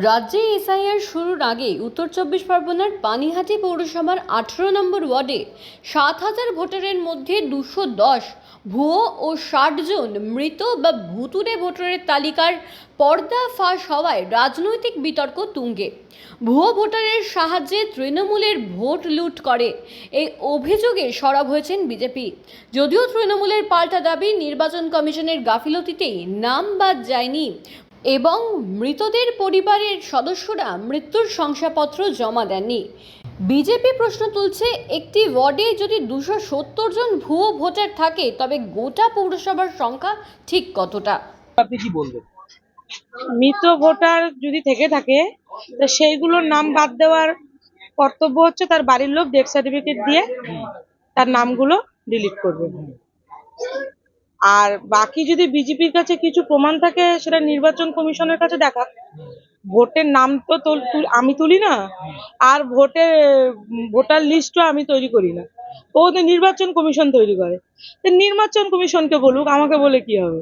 রাজ্যে এসআইআর শুরুর আগে উত্তর চব্বিশ পরগনার পানিহাটি পৌরসভার 18 নম্বর ওয়ার্ডে 7,000 ভোটারের মধ্যে 210 ভুয়ো ও 60 জন মৃত বা ভুতুড়ে ভোটারের তালিকার পর্দা ফাঁস হওয়ায় রাজনৈতিক বিতর্ক তুঙ্গে। ভুয়ো ভোটারের সাহায্যে তৃণমূলের ভোট লুট করে এই অভিযোগে সরব হয়েছেন বিজেপি। যদিও তৃণমূলের পাল্টা দাবি নির্বাচন কমিশনের গাফিলতিতেই নাম বাদ যায়নি এবং মৃতদের পরিবারের সদস্যরা মৃত্যুর শংসাপত্র জমা দেননি। বিজেপি প্রশ্ন তুলছে, একটি ওয়ার্ডে যদি 270 জন ভুয়ো ভোটার থাকে তবে গোটা পৌরসভার সংখ্যা ঠিক কতটা? আপনি কি বলবেন? মৃত ভোটার যদি থেকে থাকে তা সেইগুলোর নাম বাদ দেওয়ার কর্তব্য হচ্ছে তার বাড়ির লোক ডেথ সার্টিফিকেট দিয়ে তার নামগুলো ডিলিট করবে। আর বাকি যদি বিজেপির কাছে কিছু প্রমাণ থাকে সেটা নির্বাচন কমিশনের কাছে দেখা। ভোটের নাম তো আমি তুলি না, আর ভোটার লিস্টও আমি তৈরি করি না, ও তো নির্বাচন কমিশন তৈরি করে। তো নির্বাচন কমিশনকে বলুক, আমাকে বলে কি হবে।